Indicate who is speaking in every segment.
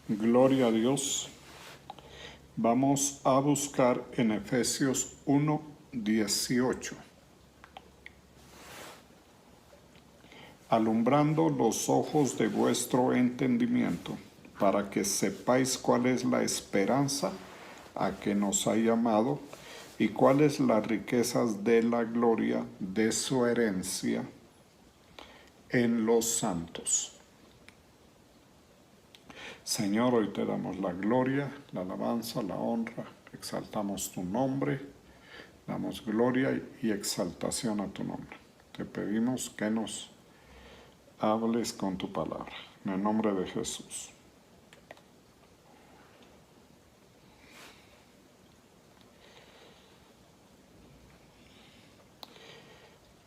Speaker 1: Gloria a Dios. Vamos a buscar en Efesios 1:18. Alumbrando los ojos de vuestro entendimiento, para que sepáis cuál es la esperanza a que nos ha llamado y cuáles las riquezas de la gloria de su herencia en los santos. Señor, hoy te damos la gloria, la alabanza, la honra, exaltamos tu nombre, damos gloria y exaltación a tu nombre. Te pedimos que nos hables con tu palabra, en el nombre de Jesús.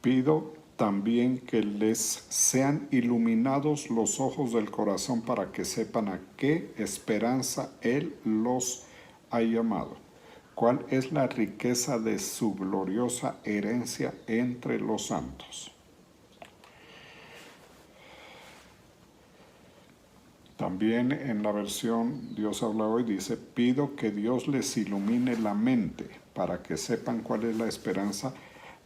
Speaker 1: Pido también que les sean iluminados los ojos del corazón para que sepan a qué esperanza Él los ha llamado, cuál es la riqueza de su gloriosa herencia entre los santos. También en la versión Dios habla hoy dice, pido que Dios les ilumine la mente para que sepan cuál es la esperanza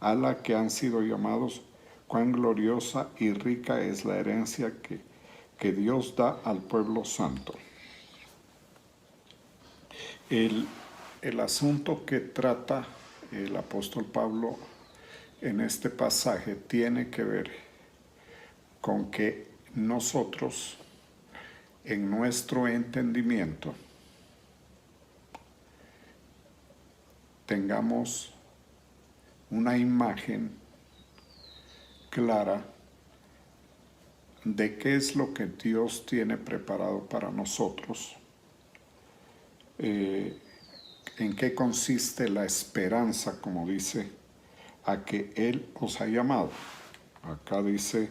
Speaker 1: a la que han sido llamados, cuán gloriosa y rica es la herencia que Dios da al pueblo santo. El asunto que trata el apóstol Pablo en este pasaje tiene que ver con que nosotros, en nuestro entendimiento, tengamos una imagen clara de qué es lo que Dios tiene preparado para nosotros, en qué consiste la esperanza, como dice, a que Él os ha llamado. Acá dice,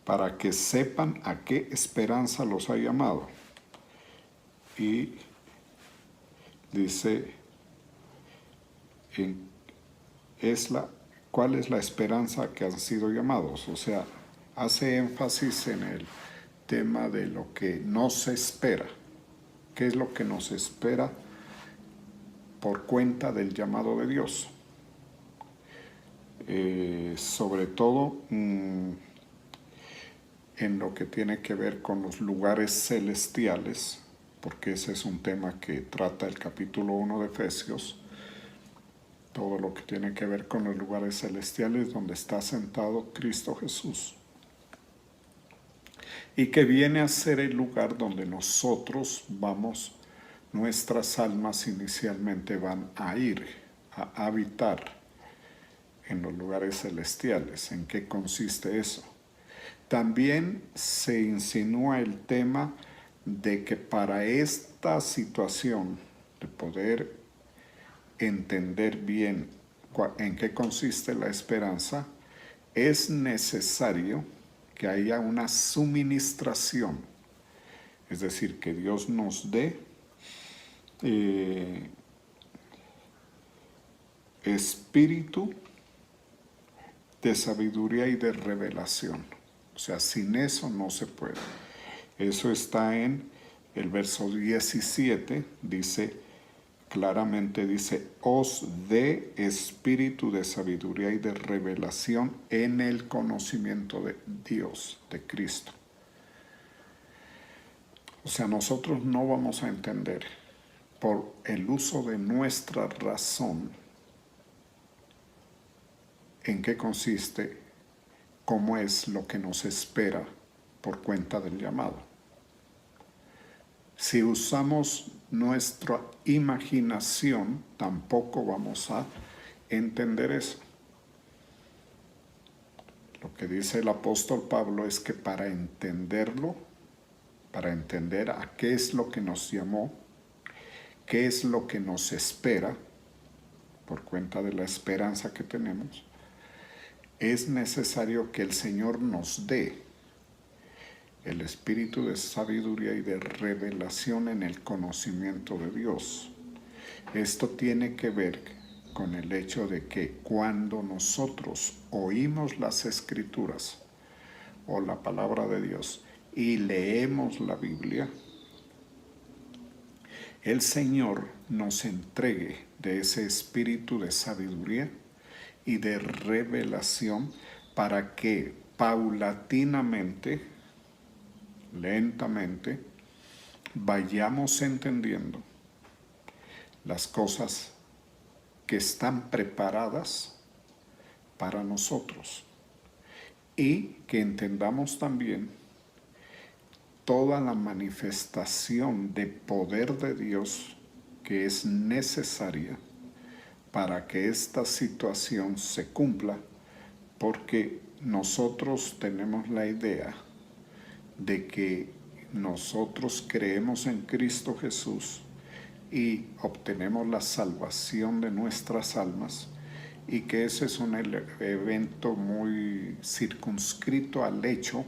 Speaker 1: para que sepan a qué esperanza los ha llamado. Y dice, ¿cuál es la esperanza que han sido llamados? O sea, hace énfasis en el tema de lo que nos espera. ¿Qué es lo que nos espera por cuenta del llamado de Dios? Sobre todo en lo que tiene que ver con los lugares celestiales, porque ese es un tema que trata el capítulo 1 de Efesios, todo lo que tiene que ver con los lugares celestiales donde está sentado Cristo Jesús, y que viene a ser el lugar donde nosotros vamos, nuestras almas inicialmente van a ir, a habitar en los lugares celestiales. ¿En qué consiste eso? También se insinúa el tema de que para esta situación de poder entender bien en qué consiste la esperanza, es necesario que haya una suministración, es decir, que Dios nos dé espíritu de sabiduría y de revelación. O sea, sin eso no se puede. Eso está en el verso 17, dice, claramente dice, os dé espíritu de sabiduría y de revelación en el conocimiento de Dios, de Cristo. O sea, nosotros no vamos a entender por el uso de nuestra razón en qué consiste, cómo es lo que nos espera por cuenta del llamado. Si usamos nuestra imaginación, tampoco vamos a entender eso. Lo que dice el apóstol Pablo es que para entenderlo, para entender a qué es lo que nos llamó, qué es lo que nos espera, por cuenta de la esperanza que tenemos, es necesario que el Señor nos dé el espíritu de sabiduría y de revelación en el conocimiento de Dios. Esto tiene que ver con el hecho de que cuando nosotros oímos las Escrituras o la palabra de Dios y leemos la Biblia, el Señor nos entregue de ese espíritu de sabiduría y de revelación para que paulatinamente, lentamente, vayamos entendiendo las cosas que están preparadas para nosotros y que entendamos también toda la manifestación de poder de Dios que es necesaria para que esta situación se cumpla, porque nosotros tenemos la idea de que nosotros creemos en Cristo Jesús y obtenemos la salvación de nuestras almas, y que ese es un evento muy circunscrito al hecho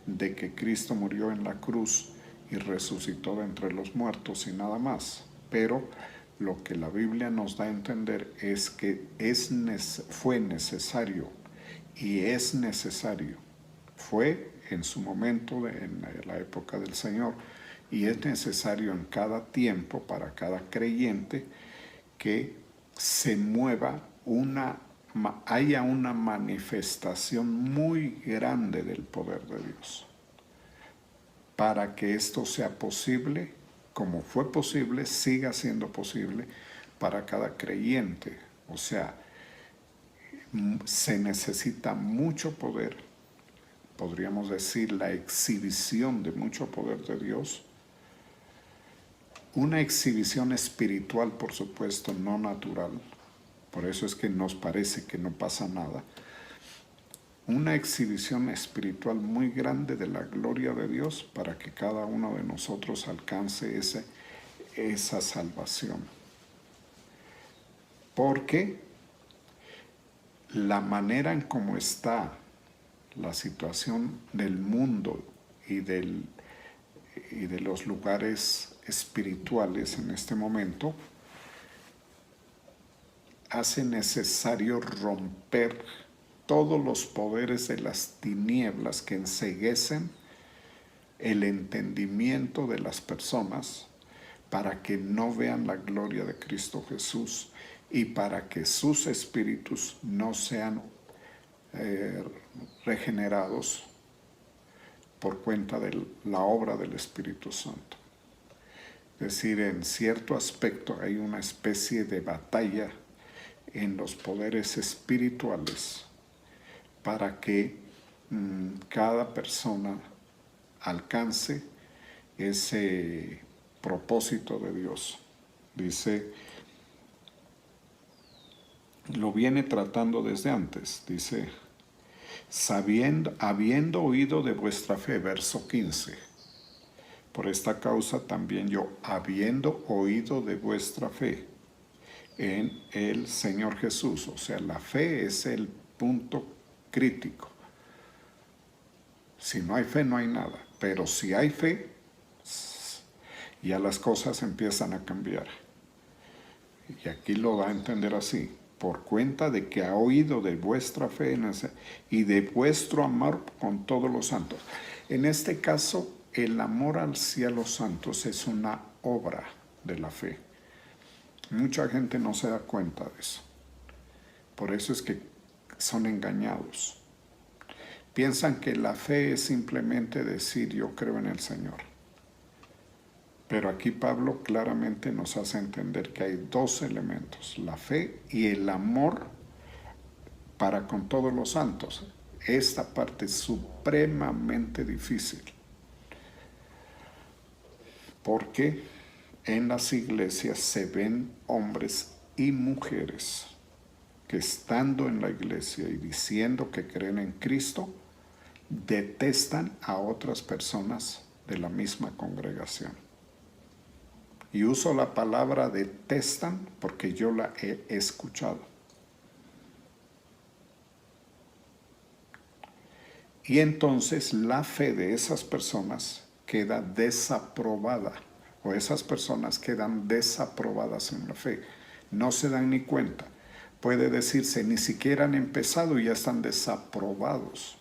Speaker 1: de que Cristo murió en la cruz y resucitó de entre los muertos y nada más. Pero lo que la Biblia nos da a entender es que fue necesario y es necesario, fue en su momento, en la época del Señor, y es necesario en cada tiempo para cada creyente que se mueva haya una manifestación muy grande del poder de Dios. Para que esto sea posible, como fue posible, siga siendo posible para cada creyente. O sea, se necesita mucho poder, podríamos decir la exhibición de mucho poder de Dios, una exhibición espiritual, por supuesto, no natural. Por eso es que nos parece que no pasa nada. Una exhibición espiritual muy grande de la gloria de Dios para que cada uno de nosotros alcance esa salvación. Porque la manera en cómo está la situación del mundo y de los lugares espirituales en este momento hace necesario romper todos los poderes de las tinieblas que enceguecen el entendimiento de las personas para que no vean la gloria de Cristo Jesús y para que sus espíritus no sean regenerados por cuenta de la obra del Espíritu Santo. Es decir, en cierto aspecto hay una especie de batalla en los poderes espirituales para que cada persona alcance ese propósito de Dios. Dice, lo viene tratando desde antes, dice, habiendo oído de vuestra fe, verso 15. Por esta causa también yo, habiendo oído de vuestra fe en el Señor Jesús. O sea, la fe es el punto crítico. Si no hay fe, no hay nada. Pero si hay fe, ya las cosas empiezan a cambiar. Y aquí lo da a entender así. Por cuenta de que ha oído de vuestra fe y de vuestro amor con todos los santos. En este caso, el amor hacia los santos es una obra de la fe. Mucha gente no se da cuenta de eso. Por eso es que son engañados. Piensan que la fe es simplemente decir yo creo en el Señor. Pero aquí Pablo claramente nos hace entender que hay dos elementos, la fe y el amor para con todos los santos. Esta parte es supremamente difícil. Porque en las iglesias se ven hombres y mujeres que estando en la iglesia y diciendo que creen en Cristo, detestan a otras personas de la misma congregación. Y uso la palabra detestan porque yo la he escuchado. Y entonces la fe de esas personas queda desaprobada, o esas personas quedan desaprobadas en la fe. No se dan ni cuenta. puede decirse, ni siquiera han empezado y ya están desaprobados.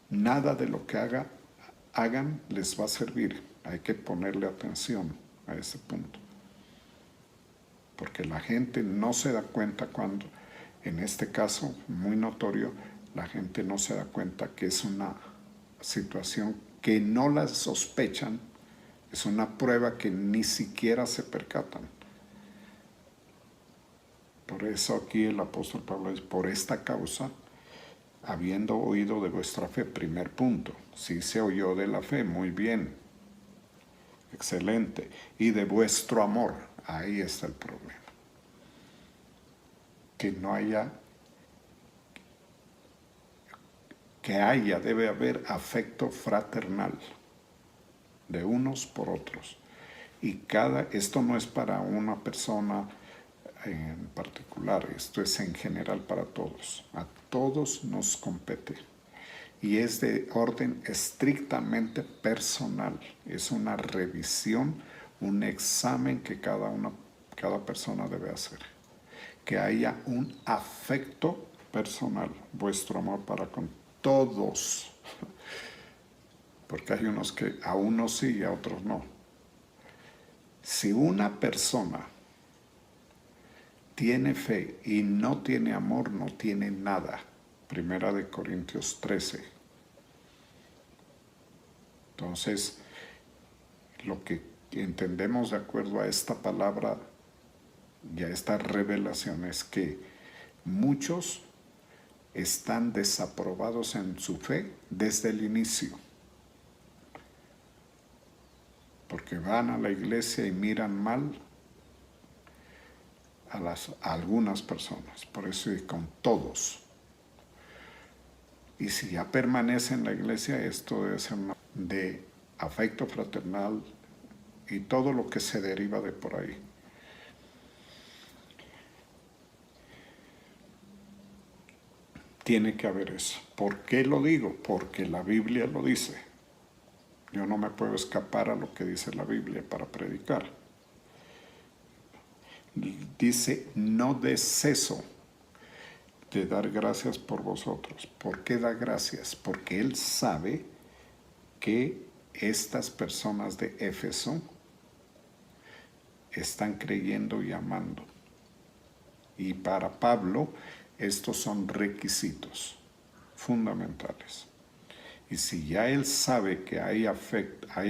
Speaker 1: Nada de lo que hagan les va a servir. Hay que ponerle atención a ese punto. Porque la gente no se da cuenta cuando, en este caso muy notorio, la gente no se da cuenta que es una situación que no la sospechan, es una prueba que ni siquiera se percatan. Por eso aquí el apóstol Pablo dice, por esta causa, habiendo oído de vuestra fe, primer punto, sí se oyó de la fe, muy bien, excelente, y de vuestro amor, ahí está el problema. Que no haya, debe haber afecto fraternal de unos por otros. Y esto no es para una persona en particular, esto es en general para todos. A todos nos compete. Y es de orden estrictamente personal. Es una revisión, un examen que cada persona debe hacer. Que haya un afecto personal, vuestro amor para con todos. Porque hay unos que a unos sí y a otros no. Si una persona tiene fe y no tiene amor, no tiene nada. Primera de Corintios 13. Entonces, lo que entendemos de acuerdo a esta palabra y a esta revelación es que muchos están desaprobados en su fe desde el inicio. Porque van a la iglesia y miran mal a algunas personas, por eso y con todos. Y si ya permanece en la iglesia, esto debe ser de afecto fraternal y todo lo que se deriva de por ahí. Tiene que haber eso. ¿Por qué lo digo? Porque la Biblia lo dice. Yo no me puedo escapar a lo que dice la Biblia para predicar. Dice, no de ceso de dar gracias por vosotros. ¿Por qué da gracias? Porque Él sabe que estas personas de Éfeso están creyendo y amando. Y para Pablo, estos son requisitos fundamentales. Y si ya él sabe que hay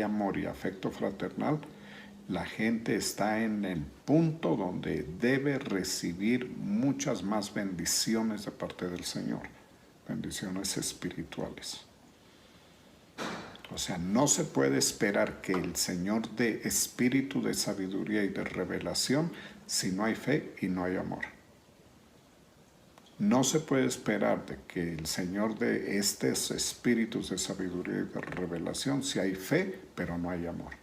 Speaker 1: amor y afecto fraternal, la gente está en el punto donde debe recibir muchas más bendiciones de parte del Señor, bendiciones espirituales. O sea, no se puede esperar que el Señor dé espíritu de sabiduría y de revelación si no hay fe y no hay amor. No se puede esperar de que el Señor dé estos espíritus de sabiduría y de revelación si hay fe, pero no hay amor.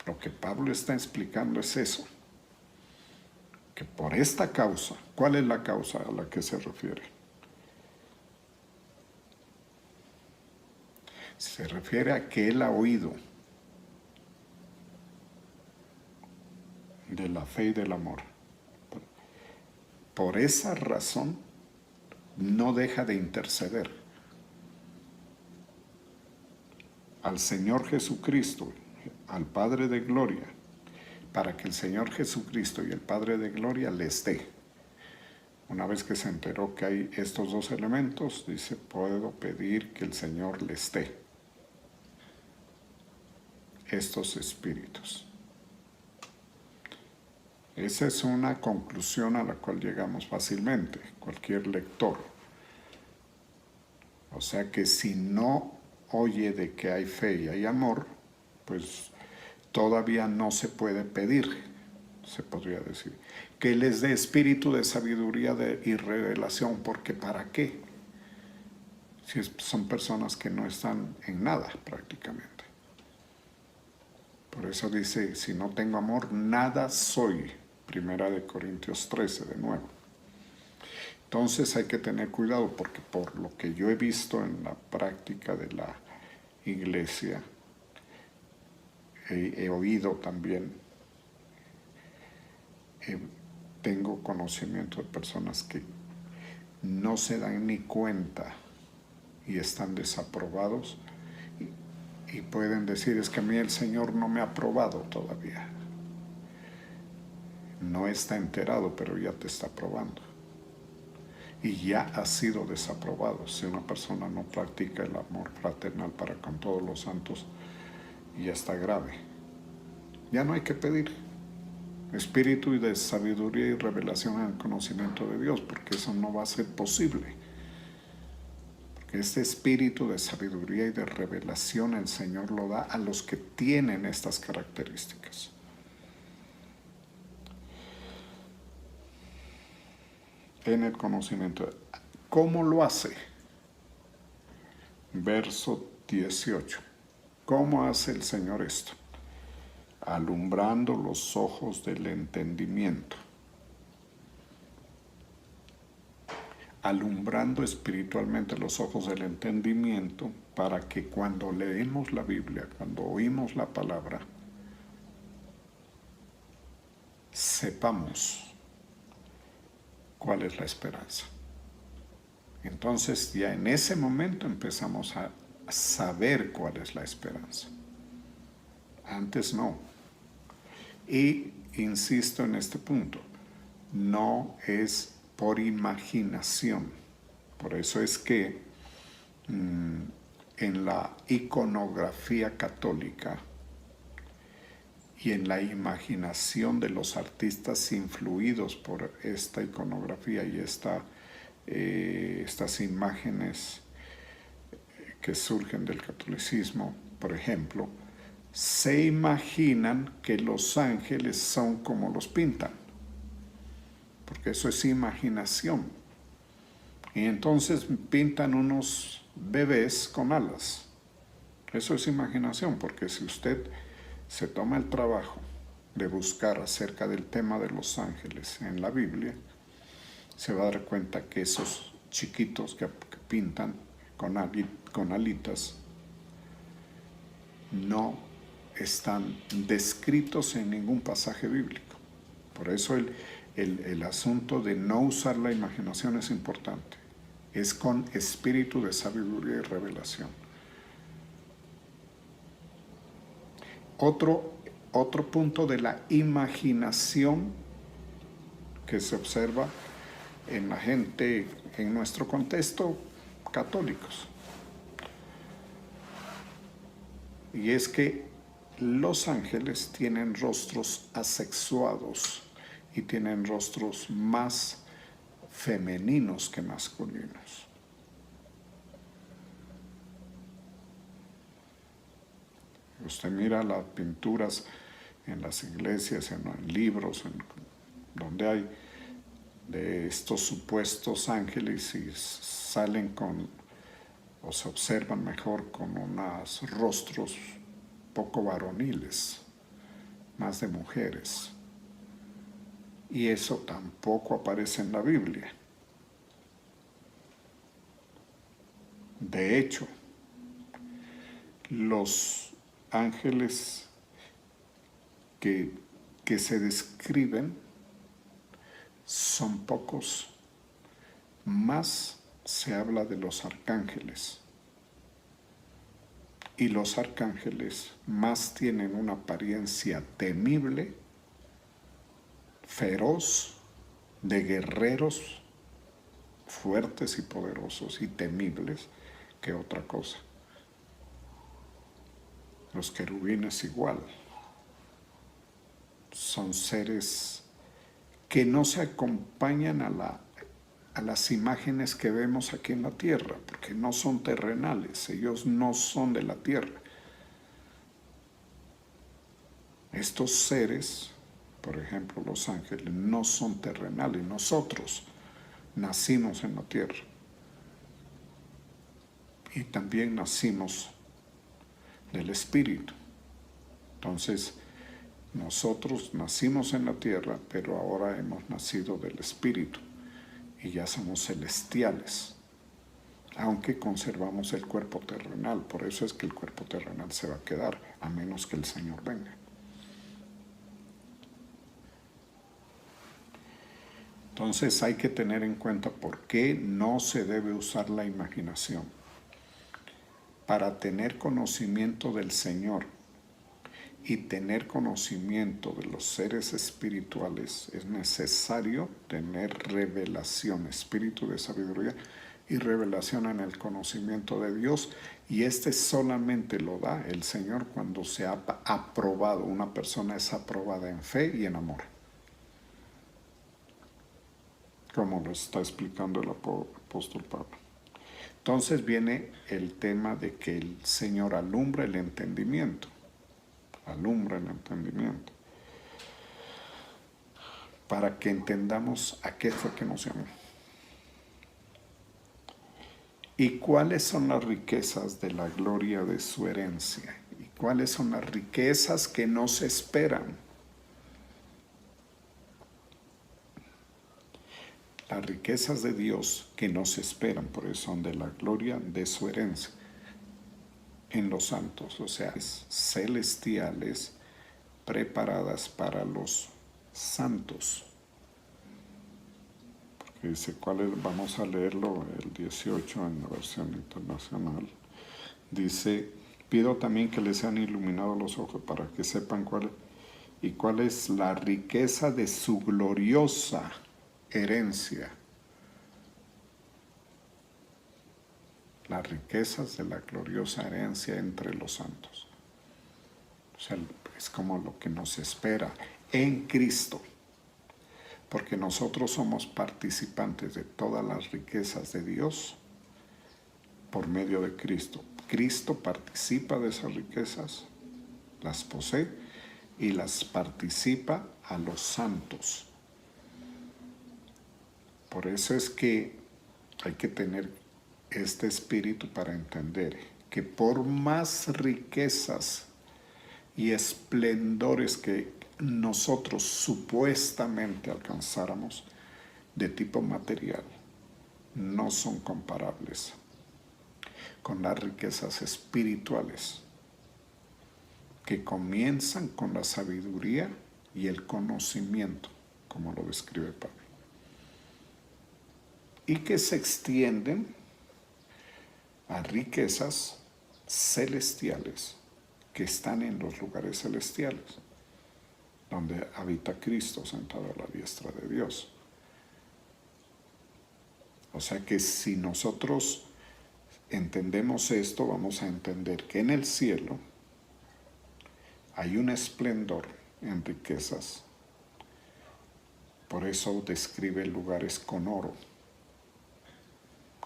Speaker 1: Lo que Pablo está explicando es eso, que por esta causa, ¿cuál es la causa a la que se refiere? Se refiere a que él ha oído de la fe y del amor. Por esa razón, no deja de interceder al Señor Jesucristo, al Padre de Gloria, para que el Señor Jesucristo y el Padre de Gloria les dé. Una vez que se enteró que hay estos dos elementos, dice, puedo pedir que el Señor les dé estos espíritus. Esa es una conclusión a la cual llegamos fácilmente, cualquier lector. O sea que si no oye de que hay fe y hay amor, pues todavía no se puede pedir, se podría decir. Que les dé espíritu de sabiduría y revelación, porque ¿para qué? Si son personas que no están en nada prácticamente. Por eso dice, si no tengo amor, nada soy. Primera de Corintios 13, de nuevo. Entonces hay que tener cuidado porque por lo que yo he visto en la práctica de la iglesia, he oído también tengo conocimiento de personas que no se dan ni cuenta y están desaprobados y pueden decir, es que a mí el Señor no me ha aprobado todavía. No está enterado, pero ya te está probando. Y ya ha sido desaprobado. Si una persona no practica el amor fraternal para con todos los santos, ya está grave. Ya no hay que pedir espíritu y de sabiduría y revelación en el conocimiento de Dios, porque eso no va a ser posible. Porque este espíritu de sabiduría y de revelación el Señor lo da a los que tienen estas características. En el conocimiento. ¿Cómo lo hace? Verso 18. ¿Cómo hace el Señor esto? Alumbrando los ojos del entendimiento. Alumbrando espiritualmente los ojos del entendimiento para que cuando leemos la Biblia, cuando oímos la palabra, sepamos cuál es la esperanza. Entonces ya en ese momento empezamos a saber cuál es la esperanza. Antes no. Y insisto en este punto, no es por imaginación. Por eso es que en la iconografía católica y en la imaginación de los artistas influidos por esta iconografía y estas imágenes que surgen del catolicismo, por ejemplo, se imaginan que los ángeles son como los pintan, porque eso es imaginación. Y entonces pintan unos bebés con alas. Eso es imaginación, porque si usted se toma el trabajo de buscar acerca del tema de los ángeles en la Biblia, se va a dar cuenta que esos chiquitos que pintan con alitas no están descritos en ningún pasaje bíblico. Por eso el asunto de no usar la imaginación es importante. Es con espíritu de sabiduría y revelación. Otro punto de la imaginación que se observa en la gente, en nuestro contexto, católicos. Y es que los ángeles tienen rostros asexuados y tienen rostros más femeninos que masculinos. Usted mira las pinturas en las iglesias, en libros, donde hay de estos supuestos ángeles y salen o se observan mejor con unos rostros poco varoniles, más de mujeres. Y eso tampoco aparece en la Biblia. De hecho, los ángeles que se describen son pocos. Más se habla de los arcángeles. Y los arcángeles más tienen una apariencia temible, feroz, de guerreros fuertes y poderosos y temibles que otra cosa. Los querubines igual. Son seres que no se acompañan a las imágenes que vemos aquí en la tierra, porque no son terrenales, ellos no son de la tierra. Estos seres, por ejemplo los ángeles, no son terrenales, nosotros nacimos en la tierra y también nacimos del Espíritu. Entonces, nosotros nacimos en la tierra, pero ahora hemos nacido del Espíritu y ya somos celestiales, aunque conservamos el cuerpo terrenal. Por eso es que el cuerpo terrenal se va a quedar, a menos que el Señor venga. Entonces hay que tener en cuenta por qué no se debe usar la imaginación. Para tener conocimiento del Señor y tener conocimiento de los seres espirituales es necesario tener revelación, espíritu de sabiduría y revelación en el conocimiento de Dios, y este solamente lo da el Señor cuando se ha aprobado, una persona es aprobada en fe y en amor, como lo está explicando el apóstol Pablo. Entonces viene el tema de que el Señor alumbra el entendimiento, para que entendamos a qué fue que nos llamó. ¿Y cuáles son las riquezas de la gloria de su herencia? ¿Y cuáles son las riquezas que nos esperan? Las riquezas de Dios que nos esperan, por eso son de la gloria de su herencia en los santos, o sea, celestiales, preparadas para los santos. Porque dice, ¿cuáles? Vamos a leerlo, el 18 en la versión internacional. Dice, pido también que les sean iluminados los ojos para que sepan cuál es la riqueza de su gloriosa herencia. Las riquezas de la gloriosa herencia entre los santos. O sea, es como lo que nos espera en Cristo. Porque nosotros somos participantes de todas las riquezas de Dios por medio de Cristo. Cristo participa de esas riquezas, las posee y las participa a los santos. Por eso es que hay que tener este espíritu para entender que por más riquezas y esplendores que nosotros supuestamente alcanzáramos de tipo material, no son comparables con las riquezas espirituales que comienzan con la sabiduría y el conocimiento, como lo describe Pablo, y que se extienden a riquezas celestiales que están en los lugares celestiales, donde habita Cristo sentado a la diestra de Dios. O sea que si nosotros entendemos esto, vamos a entender que en el cielo hay un esplendor en riquezas. Por eso describe lugares con oro,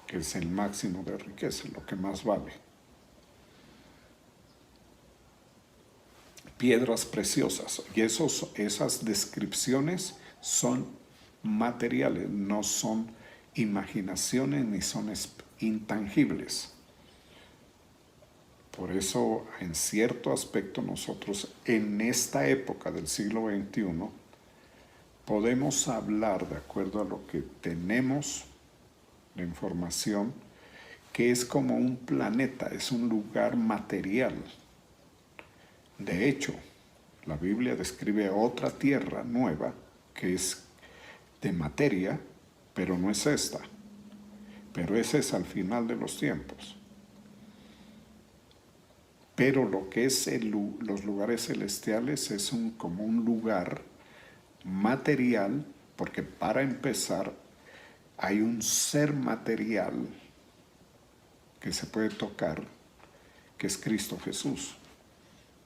Speaker 1: que es el máximo de riqueza, lo que más vale. Piedras preciosas, y esas descripciones son materiales, no son imaginaciones ni son intangibles. Por eso, en cierto aspecto, nosotros en esta época del siglo XXI podemos hablar, de acuerdo a lo que tenemos de información, que es como un planeta, es un lugar material. De hecho, la Biblia describe otra tierra nueva que es de materia, pero no es esta. Pero ese es al final de los tiempos. Pero lo que es los lugares celestiales es como un lugar material, porque para empezar hay un ser material que se puede tocar, que es Cristo Jesús.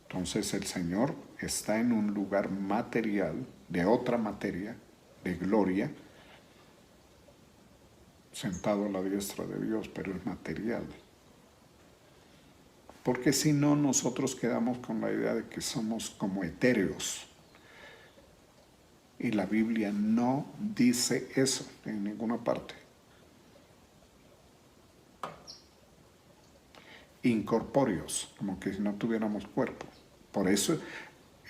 Speaker 1: Entonces el Señor está en un lugar material, de otra materia, de gloria, sentado a la diestra de Dios, pero es material. Porque si no, nosotros quedamos con la idea de que somos como etéreos. Y la Biblia no dice eso en ninguna parte. Incorpóreos, como que si no tuviéramos cuerpo. Por eso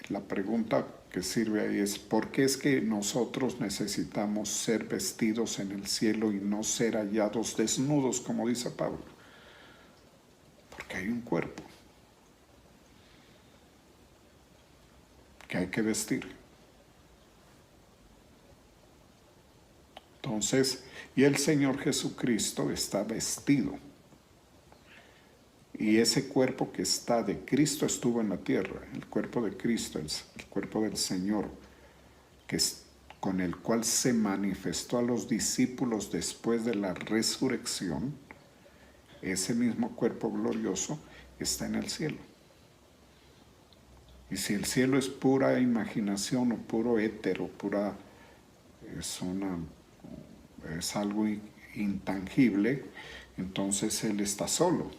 Speaker 1: la pregunta que sirve ahí es, ¿por qué es que nosotros necesitamos ser vestidos en el cielo y no ser hallados desnudos, como dice Pablo? Porque hay un cuerpo que hay que vestir. Entonces, y el Señor Jesucristo está vestido. Y ese cuerpo que está de Cristo estuvo en la tierra, el cuerpo de Cristo, el cuerpo del Señor, que es, con el cual se manifestó a los discípulos después de la resurrección. Ese mismo cuerpo glorioso está en el cielo. Y si el cielo es pura imaginación o puro éter o pura, es algo intangible, entonces Él está solo.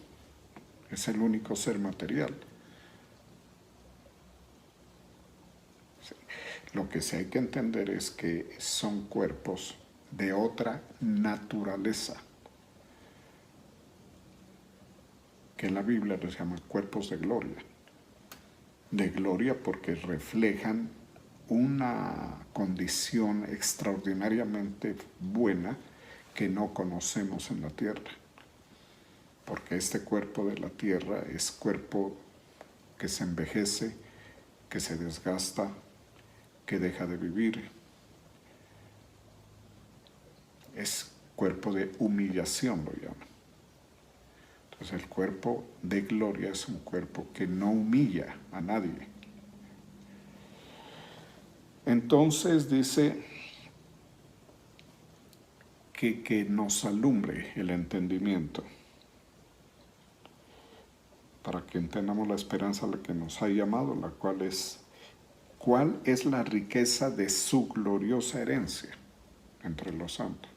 Speaker 1: Es el único ser material. Lo que sí hay que entender es que son cuerpos de otra naturaleza, que en la Biblia les llama cuerpos de gloria. De gloria porque reflejan una condición extraordinariamente buena que no conocemos en la tierra. Porque este cuerpo de la tierra es cuerpo que se envejece, que se desgasta, que deja de vivir. Es cuerpo de humillación, lo llaman. Entonces el cuerpo de gloria es un cuerpo que no humilla a nadie. Entonces dice que nos alumbre el entendimiento, para que entendamos la esperanza a la que nos ha llamado, la cual es, ¿cuál es la riqueza de su gloriosa herencia entre los santos?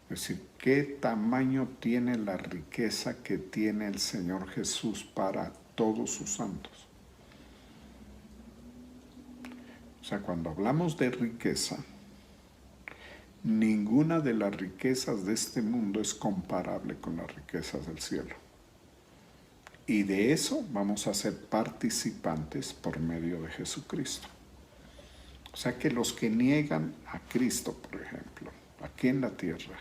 Speaker 1: Es decir, ¿qué tamaño tiene la riqueza que tiene el Señor Jesús para todos sus santos? O sea, cuando hablamos de riqueza, ninguna de las riquezas de este mundo es comparable con las riquezas del cielo. Y de eso vamos a ser participantes por medio de Jesucristo. O sea que los que niegan a Cristo, por ejemplo, aquí en la tierra,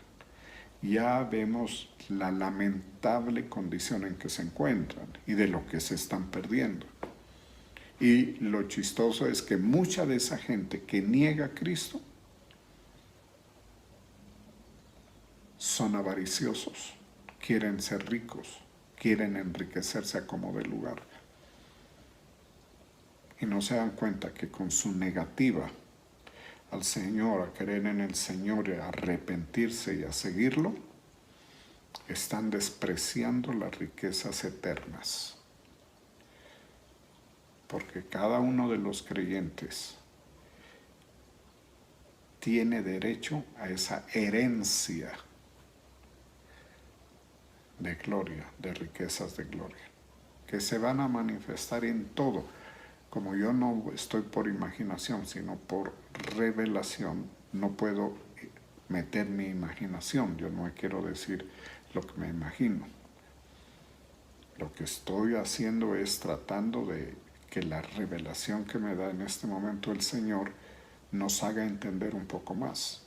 Speaker 1: ya vemos la lamentable condición en que se encuentran y de lo que se están perdiendo. Y lo chistoso es que mucha de esa gente que niega a Cristo son avariciosos, quieren ser ricos, quieren enriquecerse a como de lugar. Y no se dan cuenta que con su negativa al Señor, a creer en el Señor, a arrepentirse y a seguirlo, están despreciando las riquezas eternas. Porque cada uno de los creyentes tiene derecho a esa herencia de gloria, de riquezas de gloria, que se van a manifestar en todo. Como yo no estoy por imaginación, sino por revelación, no puedo meter mi imaginación. Yo no quiero decir lo que me imagino. Lo que estoy haciendo es tratando de que la revelación que me da en este momento el Señor nos haga entender un poco más.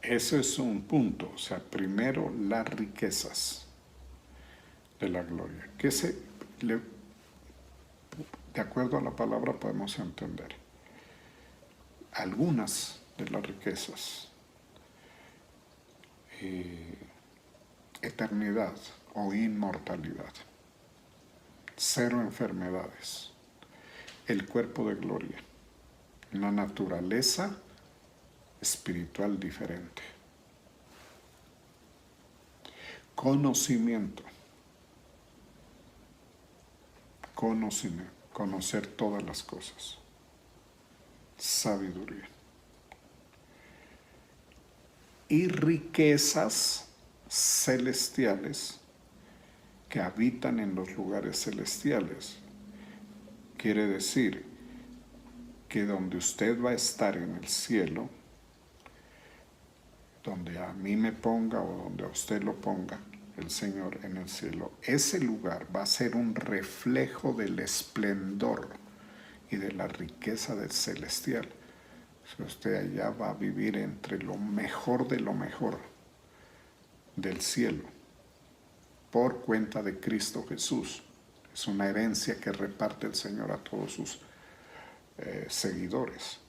Speaker 1: Ese es un punto, o sea, primero las riquezas de la gloria, que de acuerdo a la palabra podemos entender algunas de las riquezas, eternidad o inmortalidad, cero enfermedades, el cuerpo de gloria, la naturaleza espiritual diferente, conocimiento, conocer todas las cosas, sabiduría y riquezas celestiales que habitan en los lugares celestiales. Quiere decir que donde usted va a estar en el cielo, donde a mí me ponga o donde a usted lo ponga el Señor en el cielo, ese lugar va a ser un reflejo del esplendor y de la riqueza del celestial. Si usted allá va a vivir entre lo mejor de lo mejor del cielo, por cuenta de Cristo Jesús. Es una herencia que reparte el Señor a todos sus seguidores.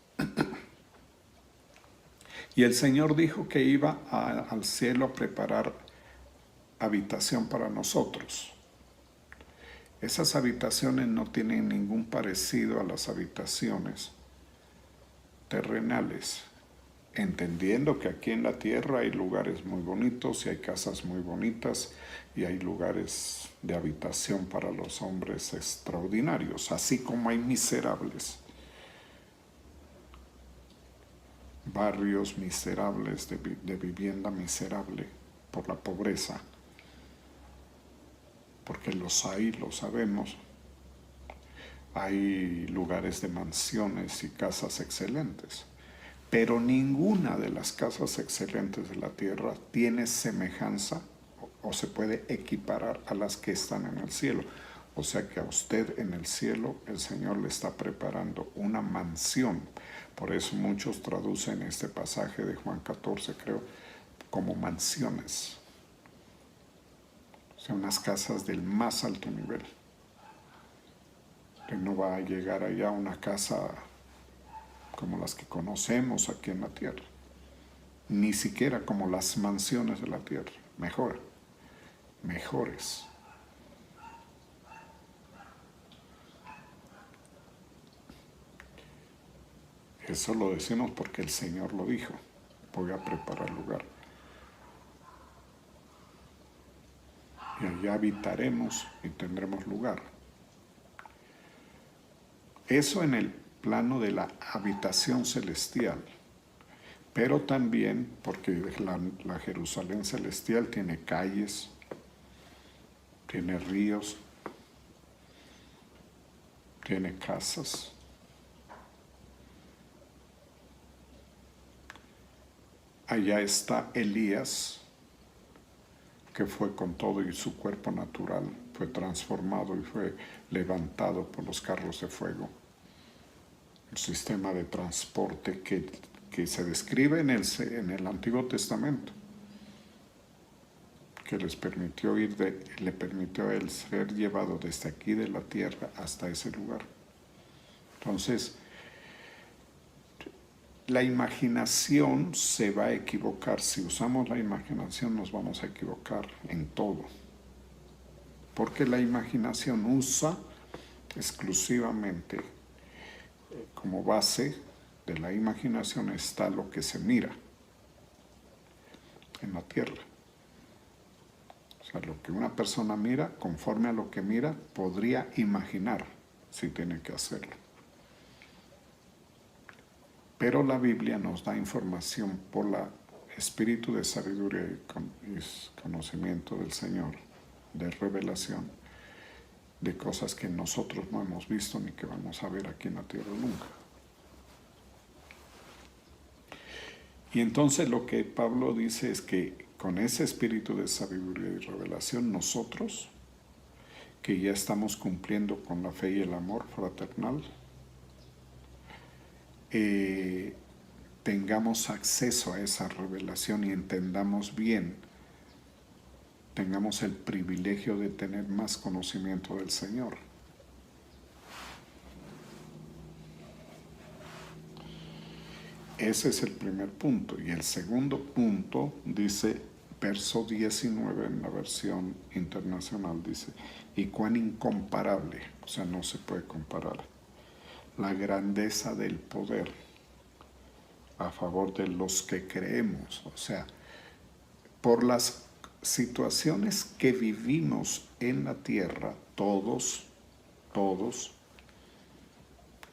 Speaker 1: Y el Señor dijo que iba al cielo a preparar habitación para nosotros. Esas habitaciones no tienen ningún parecido a las habitaciones terrenales, entendiendo que aquí en la tierra hay lugares muy bonitos y hay casas muy bonitas y hay lugares de habitación para los hombres extraordinarios, así como hay miserables, barrios miserables de vivienda miserable por la pobreza, porque los hay, lo sabemos. Hay lugares de mansiones y casas excelentes, pero ninguna de las casas excelentes de la tierra tiene semejanza o se puede equiparar a las que están en el cielo. O sea que a usted en el cielo el Señor le está preparando una mansión. Por eso muchos traducen este pasaje de Juan 14, creo, como mansiones. O sea, unas casas del más alto nivel. Que no va a llegar allá a una casa como las que conocemos aquí en la tierra, ni siquiera como las mansiones de la tierra, mejores. Eso lo decimos porque el Señor lo dijo, voy a preparar lugar. Y allá habitaremos y tendremos lugar. Eso en el plano de la habitación celestial, pero también porque la Jerusalén celestial tiene calles, tiene ríos, tiene casas. Allá está Elías, que fue con todo y su cuerpo natural, fue transformado y fue levantado por los carros de fuego. El sistema de transporte que se describe en el Antiguo Testamento, que le permitió a él ser llevado desde aquí de la tierra hasta ese lugar. Entonces, la imaginación se va a equivocar. Si usamos la imaginación nos vamos a equivocar en todo. Porque la imaginación usa exclusivamente como base de la imaginación está lo que se mira en la tierra. O sea, lo que una persona mira, conforme a lo que mira, podría imaginar si tiene que hacerlo. Pero la Biblia nos da información por el espíritu de sabiduría y conocimiento del Señor, de revelación, de cosas que nosotros no hemos visto ni que vamos a ver aquí en la tierra nunca. Y entonces lo que Pablo dice es que con ese espíritu de sabiduría y revelación nosotros, que ya estamos cumpliendo con la fe y el amor fraternal, tengamos acceso a esa revelación y entendamos bien, tengamos el privilegio de tener más conocimiento del Señor. Ese es el primer punto. Y el segundo punto dice, verso 19 en la versión internacional, dice, y cuán incomparable, o sea, no se puede comparar, la grandeza del poder a favor de los que creemos. O sea, por las situaciones que vivimos en la tierra, todos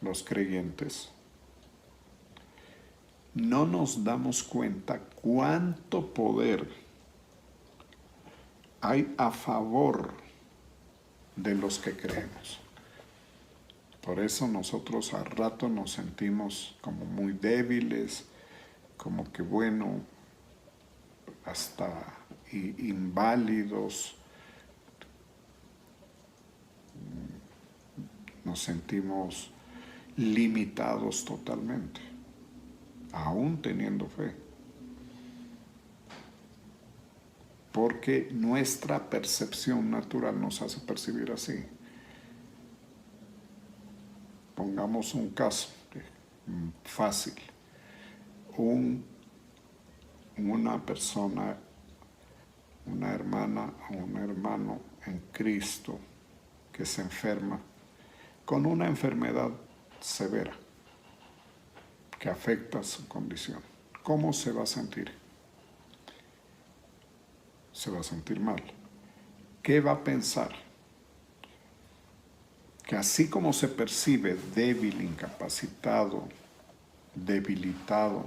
Speaker 1: los creyentes, no nos damos cuenta cuánto poder hay a favor de los que creemos. Por eso nosotros a rato nos sentimos como muy débiles, como que bueno, hasta inválidos, nos sentimos limitados totalmente, aún teniendo fe. Porque nuestra percepción natural nos hace percibir así. Pongamos un caso fácil. Una persona, una hermana o un hermano en Cristo que se enferma con una enfermedad severa que afecta su condición. ¿Cómo se va a sentir? Se va a sentir mal. ¿Qué va a pensar? Que así como se percibe débil, incapacitado, debilitado,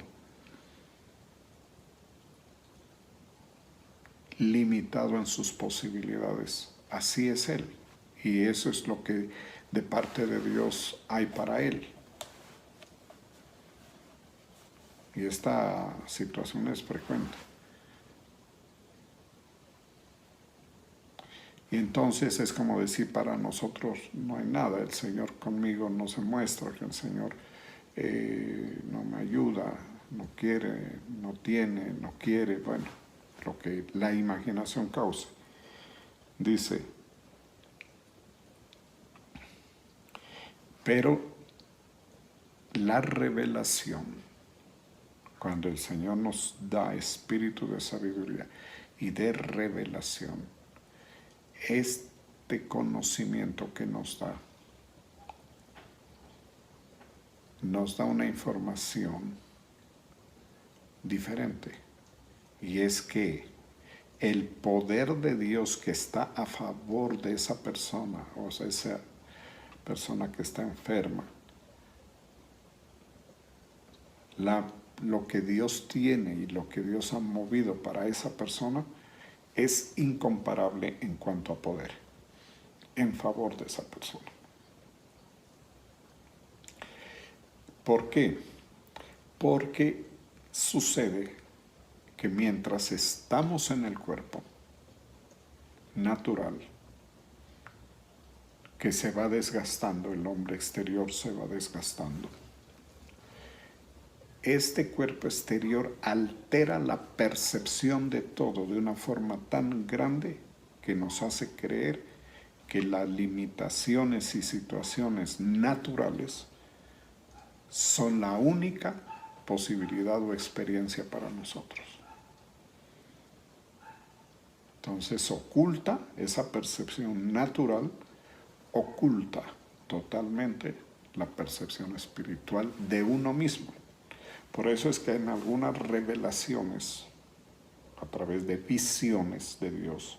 Speaker 1: limitado en sus posibilidades, así es él. Y eso es lo que de parte de Dios hay para él. Y esta situación es frecuente. Y entonces es como decir, para nosotros no hay nada, el Señor conmigo no se muestra, que el Señor no me ayuda, no quiere, no tiene, no quiere, bueno, lo que la imaginación causa. Dice, pero la revelación, cuando el Señor nos da espíritu de sabiduría y de revelación, este conocimiento que nos da una información diferente. Y es que el poder de Dios que está a favor de esa persona, o sea, esa persona que está enferma, lo que Dios tiene y lo que Dios ha movido para esa persona es incomparable en cuanto a poder, en favor de esa persona. ¿Por qué? Porque sucede que mientras estamos en el cuerpo natural, que se va desgastando, el hombre exterior se va desgastando, este cuerpo exterior altera la percepción de todo de una forma tan grande que nos hace creer que las limitaciones y situaciones naturales son la única posibilidad o experiencia para nosotros. Entonces oculta esa percepción natural, oculta totalmente la percepción espiritual de uno mismo. Por eso es que en algunas revelaciones, a través de visiones de Dios,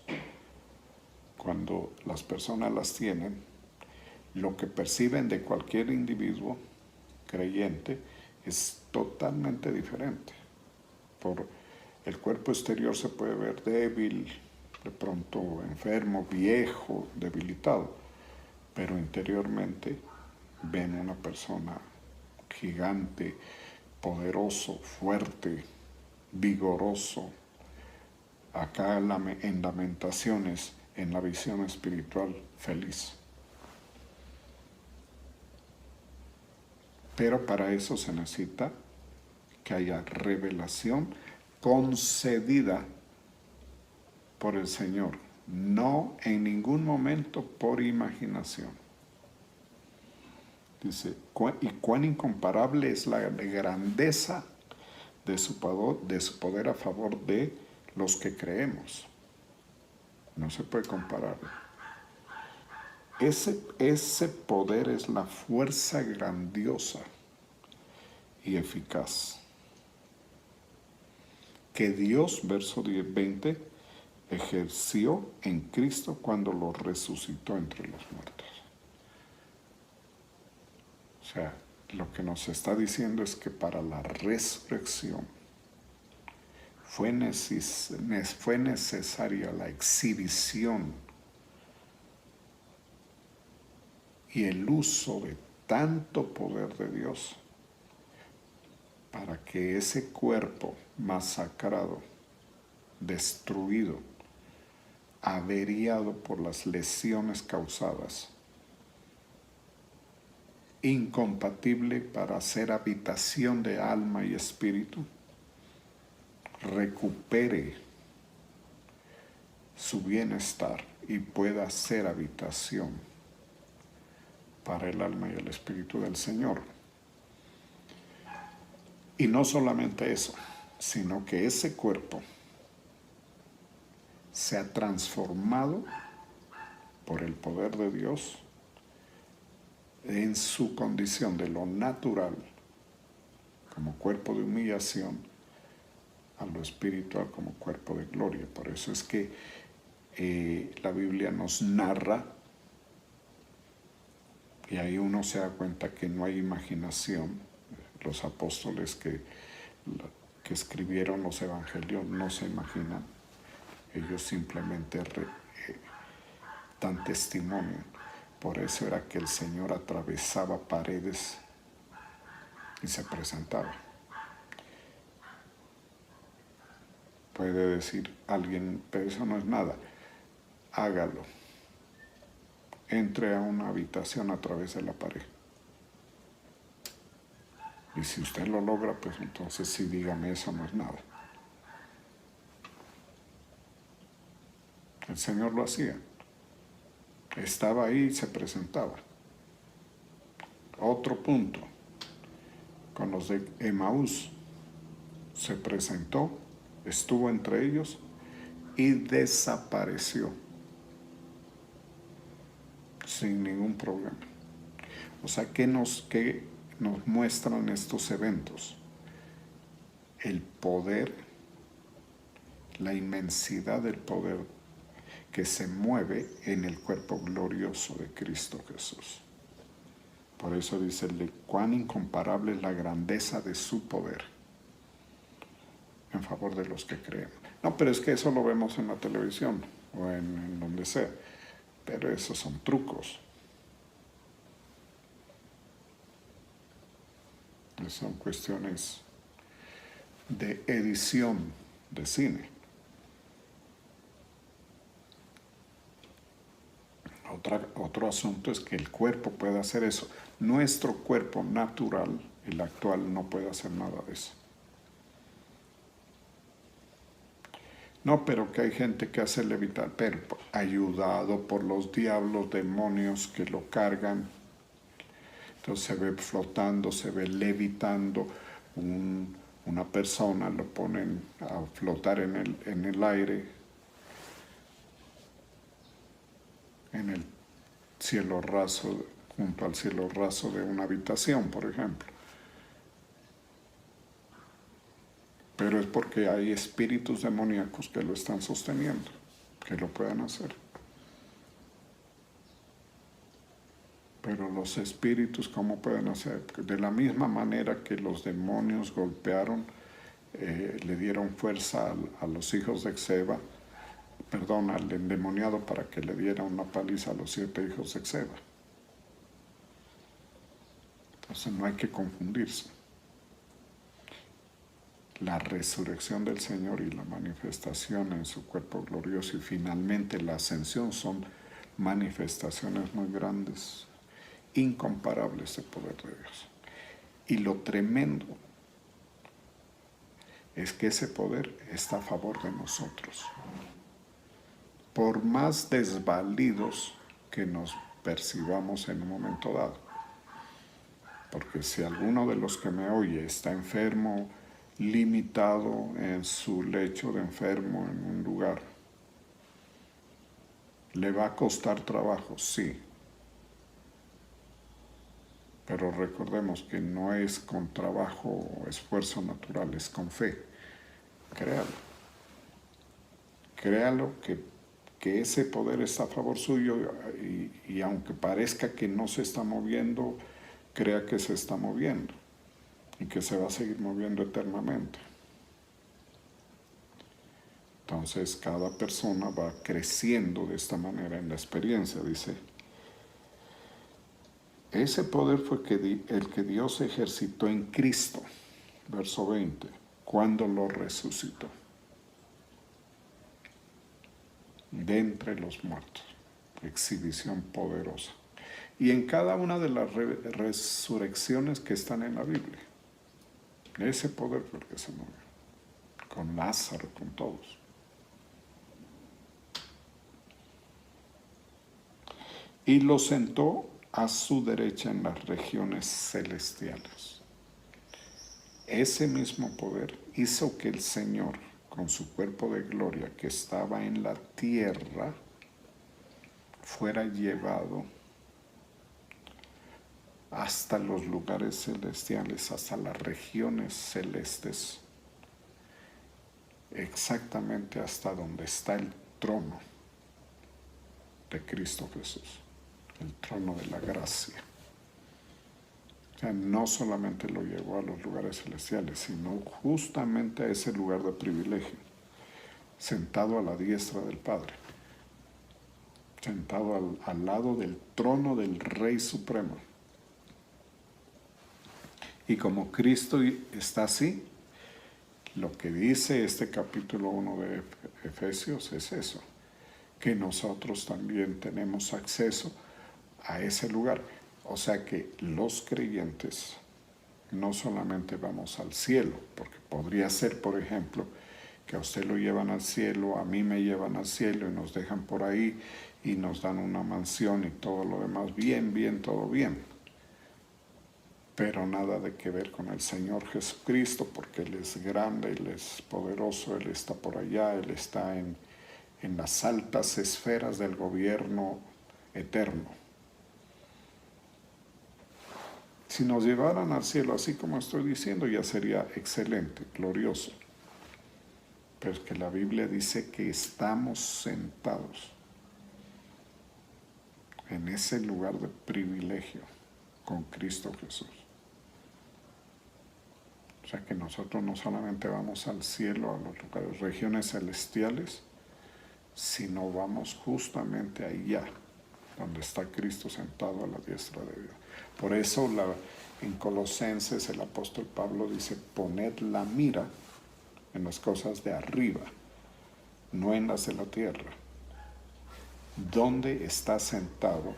Speaker 1: cuando las personas las tienen, lo que perciben de cualquier individuo creyente es totalmente diferente. Por el cuerpo exterior se puede ver débil, de pronto enfermo, viejo, debilitado, pero interiormente ven una persona gigante, poderoso, fuerte, vigoroso. Acá en Lamentaciones, en la visión espiritual, feliz. Pero para eso se necesita que haya revelación concedida por el Señor, no en ningún momento por imaginación. Dice, y cuán incomparable es la grandeza de su poder a favor de los que creemos. No se puede comparar. Ese poder es la fuerza grandiosa y eficaz que Dios, verso 20, ejerció en Cristo cuando lo resucitó entre los muertos. O sea, lo que nos está diciendo es que para la resurrección fue necesaria la exhibición y el uso de tanto poder de Dios para que ese cuerpo masacrado, destruido, averiado por las lesiones causadas, incompatible para ser habitación de alma y espíritu, recupere su bienestar y pueda ser habitación para el alma y el espíritu del Señor. Y no solamente eso, sino que ese cuerpo se ha transformado por el poder de Dios en su condición de lo natural, como cuerpo de humillación, a lo espiritual como cuerpo de gloria. Por eso es que la Biblia nos narra, y ahí uno se da cuenta que no hay imaginación. Los apóstoles que escribieron los evangelios no se imaginan, ellos simplemente dan testimonio. Por eso era que el Señor atravesaba paredes y se presentaba. Puede decir alguien, pero eso no es nada, hágalo. Entre a una habitación a través de la pared. Y si usted lo logra, pues entonces sí, dígame, eso no es nada. El Señor lo hacía. Estaba ahí y se presentaba. Otro punto, con los de Emaús, se presentó, estuvo entre ellos y desapareció sin ningún problema. O sea, ¿qué nos muestran estos eventos? El poder, la inmensidad del poder que se mueve en el cuerpo glorioso de Cristo Jesús. Por eso dice, cuán incomparable es la grandeza de su poder en favor de los que creemos. No, pero es que eso lo vemos en la televisión o en donde sea, pero esos son trucos. Son cuestiones de edición de cine. Otro asunto es que el cuerpo puede hacer eso. Nuestro cuerpo natural, el actual, no puede hacer nada de eso. No, pero que hay gente que hace levitar, pero ayudado por los diablos, demonios que lo cargan. Entonces se ve flotando, se ve levitando. Una persona lo ponen a flotar en el aire, en el cielo raso, junto al cielo raso de una habitación, por ejemplo. Pero es porque hay espíritus demoníacos que lo están sosteniendo, que lo pueden hacer. Pero los espíritus, ¿cómo pueden hacer? De la misma manera que los demonios golpearon, le dieron fuerza a los hijos de Exeba, al endemoniado, para que le diera una paliza a los 7 hijos de Exeba. Entonces no hay que confundirse. La resurrección del Señor y la manifestación en su cuerpo glorioso y finalmente la ascensión son manifestaciones muy grandes, incomparables de poder de Dios. Y lo tremendo es que ese poder está a favor de nosotros. Por más desvalidos que nos percibamos en un momento dado. Porque si alguno de los que me oye está enfermo, limitado en su lecho de enfermo en un lugar, ¿le va a costar trabajo? Sí. Pero recordemos que no es con trabajo o esfuerzo natural, es con fe. Créalo. Créalo que ese poder está a favor suyo y aunque parezca que no se está moviendo, crea que se está moviendo y que se va a seguir moviendo eternamente. Entonces cada persona va creciendo de esta manera en la experiencia, dice. Ese poder fue el que Dios ejercitó en Cristo, verso 20, cuando lo resucitó de entre los muertos. Exhibición poderosa. Y en cada una de las resurrecciones que están en la Biblia, ese poder fue el que se movió. Con Lázaro, con todos. Y lo sentó a su derecha en las regiones celestiales. Ese mismo poder hizo que el Señor, con su cuerpo de gloria que estaba en la tierra, fuera llevado hasta los lugares celestiales, hasta las regiones celestes, exactamente hasta donde está el trono de Cristo Jesús, el trono de la gracia. O sea, no solamente lo llevó a los lugares celestiales, sino justamente a ese lugar de privilegio, sentado a la diestra del Padre, sentado al lado del trono del Rey Supremo. Y como Cristo está así, lo que dice este capítulo 1 de Efesios es eso, que nosotros también tenemos acceso a ese lugar. O sea que los creyentes no solamente vamos al cielo, porque podría ser, por ejemplo, que a usted lo llevan al cielo, a mí me llevan al cielo y nos dejan por ahí y nos dan una mansión y todo lo demás, bien, todo bien. Pero nada de que ver con el Señor Jesucristo, porque Él es grande, Él es poderoso, Él está por allá, Él está en las altas esferas del gobierno eterno. Si nos llevaran al cielo así como estoy diciendo, ya sería excelente, glorioso. Pero es que la Biblia dice que estamos sentados en ese lugar de privilegio con Cristo Jesús. O sea que nosotros no solamente vamos al cielo, a los lugares, regiones celestiales, sino vamos justamente allá, donde está Cristo sentado a la diestra de Dios. Por eso en Colosenses el apóstol Pablo dice, poned la mira en las cosas de arriba, no en las de la tierra. ¿Dónde está sentado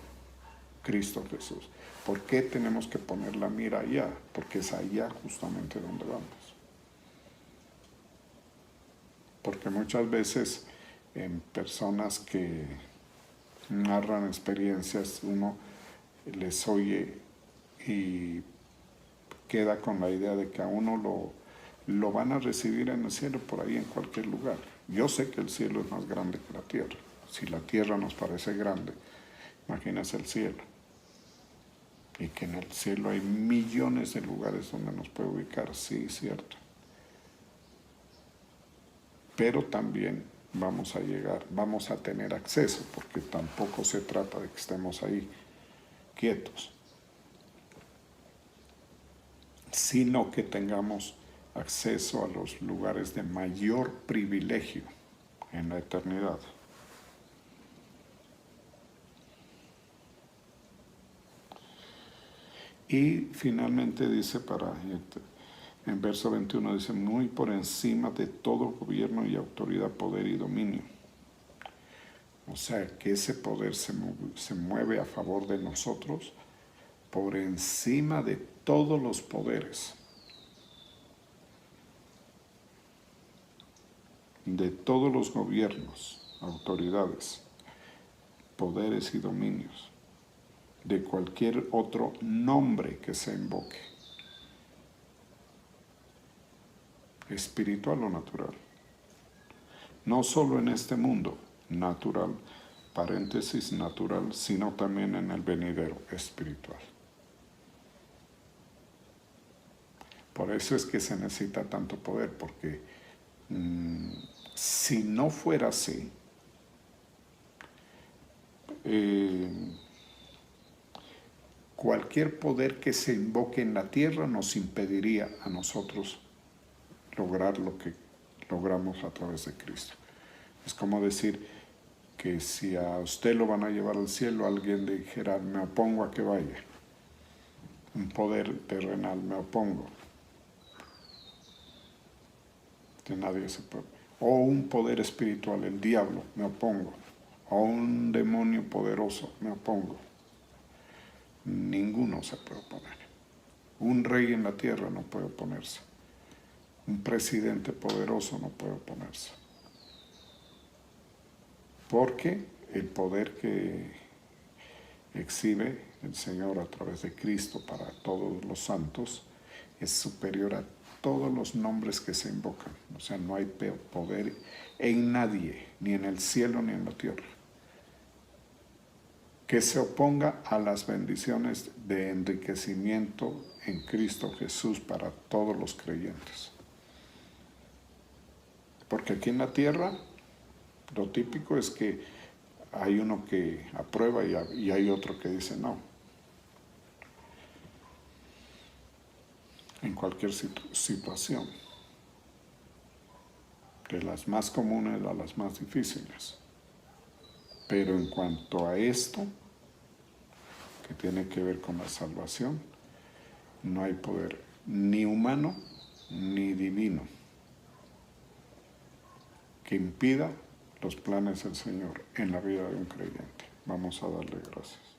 Speaker 1: Cristo Jesús? ¿Por qué tenemos que poner la mira allá? Porque es allá justamente donde vamos. Porque muchas veces en personas que narran experiencias, uno les oye y queda con la idea de que a uno lo van a recibir en el cielo por ahí en cualquier lugar. Yo sé que el cielo es más grande que la tierra. Si la tierra nos parece grande, imagínese el cielo. Y que en el cielo hay millones de lugares donde nos puede ubicar, sí, cierto. Pero también vamos a llegar, vamos a tener acceso, porque tampoco se trata de que estemos ahí quietos, sino que tengamos acceso a los lugares de mayor privilegio en la eternidad. Y finalmente dice en verso 21 dice, muy por encima de todo gobierno y autoridad, poder y dominio. O sea, que ese poder se mueve a favor de nosotros por encima de todos los poderes, de todos los gobiernos, autoridades, poderes y dominios, de cualquier otro nombre que se invoque, espiritual o natural. No solo en este mundo natural, paréntesis natural, sino también en el venidero espiritual. Por eso es que se necesita tanto poder, porque si no fuera así, cualquier poder que se invoque en la tierra nos impediría a nosotros lograr lo que logramos a través de Cristo. Es como decir que si a usted lo van a llevar al cielo, alguien le dijera, me opongo a que vaya. Un poder terrenal, me opongo. Que nadie se puede. O un poder espiritual, el diablo, me opongo. O un demonio poderoso, me opongo. Ninguno se puede oponer. Un rey en la tierra no puede oponerse. Un presidente poderoso no puede oponerse. Porque el poder exhibe el Señor a través de Cristo para todos los santos es superior a todos los nombres que se invocan. O sea, no hay poder en nadie, ni en el cielo ni en la tierra, que se oponga a las bendiciones de enriquecimiento en Cristo Jesús para todos los creyentes. Porque aquí en la tierra lo típico es que hay uno que aprueba y hay otro que dice no. En cualquier situación, de las más comunes a las más difíciles. Pero en cuanto a esto, que tiene que ver con la salvación, no hay poder ni humano ni divino que impida los planes del Señor en la vida de un creyente. Vamos a darle gracias.